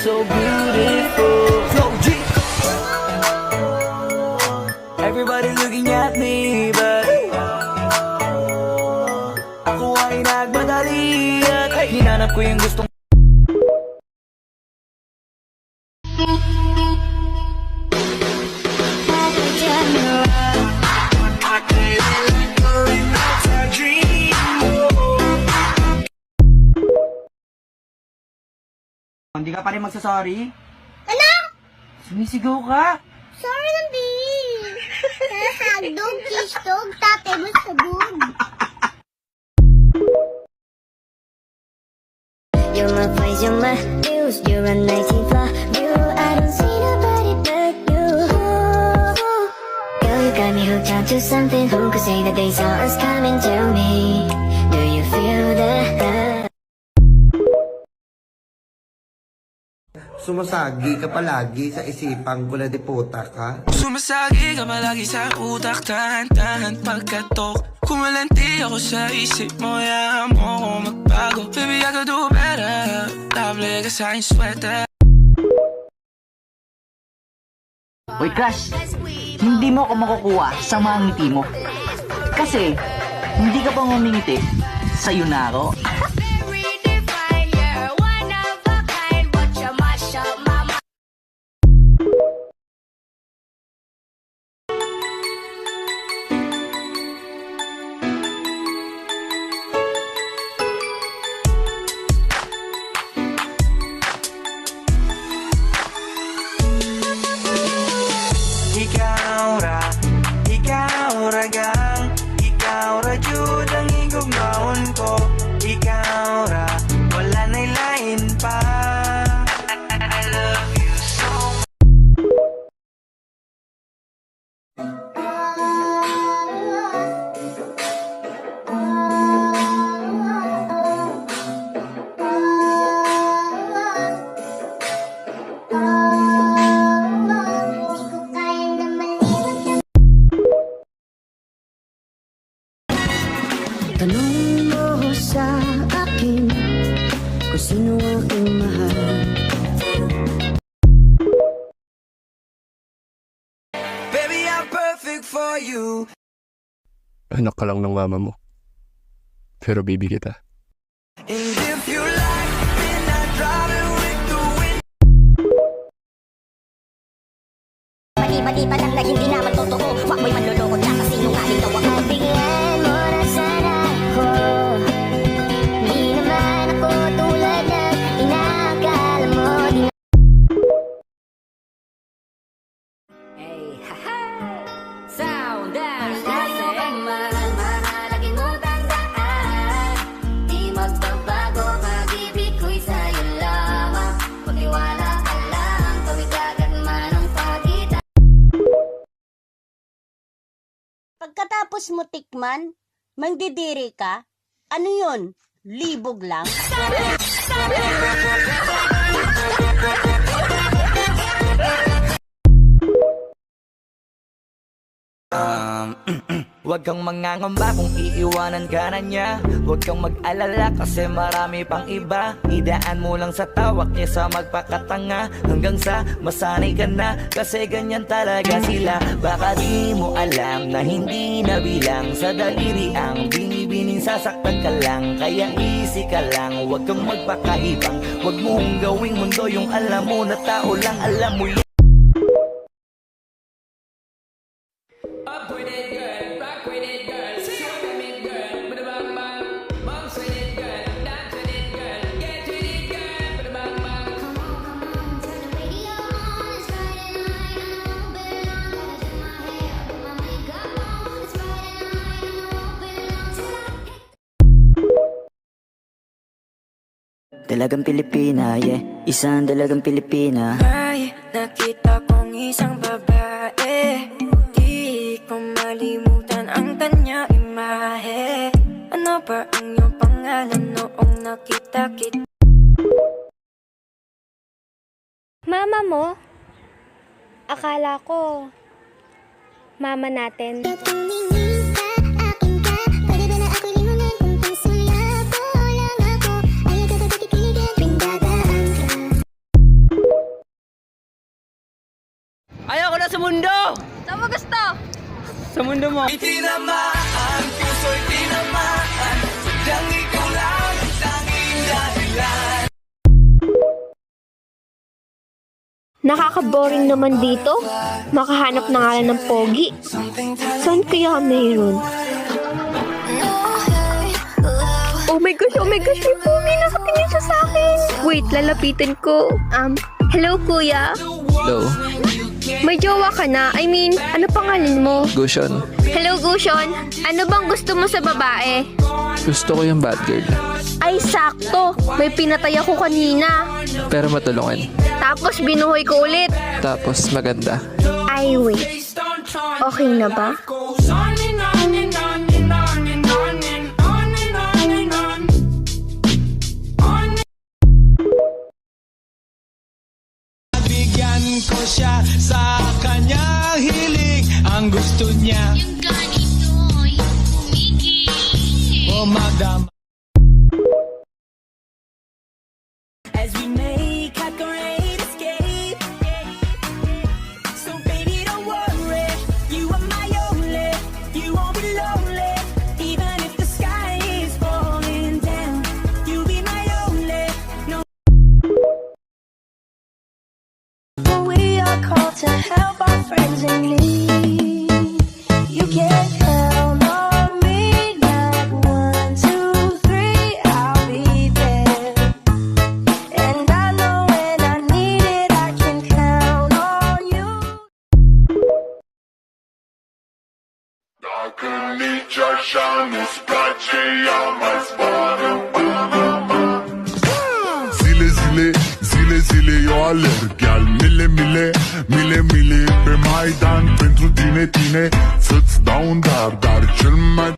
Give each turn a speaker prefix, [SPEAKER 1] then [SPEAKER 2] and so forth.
[SPEAKER 1] so beautiful. Flow G. Everybody looking at me, but ako ay nagmadali at hinanap ko yung gustong.
[SPEAKER 2] Hindi ka pa rin magsasorry?
[SPEAKER 3] Ano?
[SPEAKER 2] Sumisigaw ka?
[SPEAKER 3] Sorry lang, babe. Hagdog, kisdog, tatay mo sabog.
[SPEAKER 4] You're my praise, you're my muse, you're a nighty flaw. You, I don't see nobody but you. Girl, you got me hooked on to something. Who could say that they saw us coming to me? Do you feel that?
[SPEAKER 5] Sumasagi ka palagi sa isipang gula de puta ka.
[SPEAKER 6] Sumasagi ka palagi sa utak, tahan-tahan pagkatok. Kumalanti ako sa isip mo, yahan mo ako magbago. Baby, I could do better, table ka sa aking sweater.
[SPEAKER 2] Uy, Crush, hindi mo ako makukuha sa mga ngiti mo. Kasi, hindi ka pa ngumingiti, sa'yo na ako.
[SPEAKER 6] Ikaw ragang, ikaw ra jud ang igugmaon ko. Ikaw ra, wala na'y lain pa. I love you so much.
[SPEAKER 4] Tanong mo sa akin kung sino aking mahal.
[SPEAKER 6] Baby, I'm perfect for you.
[SPEAKER 7] Anak ka lang ng mama mo. Pero baby kita.
[SPEAKER 6] And if you like, then I drive it with the wind.
[SPEAKER 4] Mali-mali pa lang na hindi naman totoo. Wag mo'y manloloko na kasi nungaling daw ako. Bigyan mo na sana ako. Di naman ako tulad ng inakala mo. Hey, ha-ha! Sound dance, layo ka man. Mahalagin mo tandaan. Di magbabago, pag-ibig ko'y sa'yo lamang. Pagniwala ka lang, kawit agad man ang pagitan.
[SPEAKER 3] Pagkatapos mo tikman, magdidiri ka? Ano yun? Libog lang?
[SPEAKER 1] Huwag kang mangangamba kung iiwanan ka na niya. Huwag kang mag-alala kasi marami pang iba. Idaan mo lang sa tawak niya sa magpakatanga, hanggang sa masanay ka na, kasi ganyan talaga sila. Baka di mo alam na hindi nabilang sa daliri ang binibining, sasaktan ka lang. Kaya easy ka lang, huwag kang magpakaibang. Huwag mong gawing mundo yung alam mo na tao lang alam mo yan.
[SPEAKER 6] Up with it, girl. Rock with it, girl. Show them it, girl. With a bang bang. Bounce with it, girl. Dance with it, girl. Get with it, girl. With a bang bang.
[SPEAKER 4] Come on, turn the radio on. It's Friday night and I'm open. Gotta do my hair, put my makeup on. It's Friday night and I'm open until I hit.
[SPEAKER 1] Dalagang Pilipina, yeah. Isang dalagang Pilipina.
[SPEAKER 8] May nakita kong isang babae, di ko malimutan ang kanya imahe. Ano ba ang iyong pangalan noong nakita kita?
[SPEAKER 9] Mama mo? Akala ko, mama natin.
[SPEAKER 4] Tumingin ka, akin ka. Pwede ba na ako'y limangan kung pansulya ko lang ako? Ayaw ka ba kikiligin, tuwing dadaan ka?
[SPEAKER 8] sa mundo mo.
[SPEAKER 1] Tinamaan, puso'y tinamaan, sadyang ikaw lang ang tanging dahilan.
[SPEAKER 9] Nakaka-boring naman dito. Makahanap na nga lang ng pogi. Saan kaya mayroon? Oh my gosh, may pogi. Nakatingin siya sa akin. Wait, lalapitan ko. Hello kuya?
[SPEAKER 7] Hello,
[SPEAKER 9] May jowa ka na? I mean, ano pangalan mo?
[SPEAKER 7] Gushon.
[SPEAKER 9] Hello Gushon, ano bang gusto mo sa babae?
[SPEAKER 7] Gusto ko yung bad girl.
[SPEAKER 9] Ay sakto, may pinatay ako kanina.
[SPEAKER 7] Pero matulungan.
[SPEAKER 9] Tapos binuhay ko ulit.
[SPEAKER 7] Tapos maganda.
[SPEAKER 9] Ay wait, okay na ba?
[SPEAKER 6] Bigyan ko siya sa kanya hilig. Ang gusto niya
[SPEAKER 4] Yung ganito, yung kumigil.
[SPEAKER 6] o madam.
[SPEAKER 1] As we make our great escape. So baby, don't worry, you are my only. You won't be lonely, even if the sky is falling down. You'll be my only. No.
[SPEAKER 8] We are called to help our friends in need. You can count on me, not 1, 2, 3, I'll be there. And I know when I need it, I can count on you.
[SPEAKER 10] Zile, zile, eu alerg Iar mile, pe Maidan Pentru tine, să-ți dau un dar Dar cel mai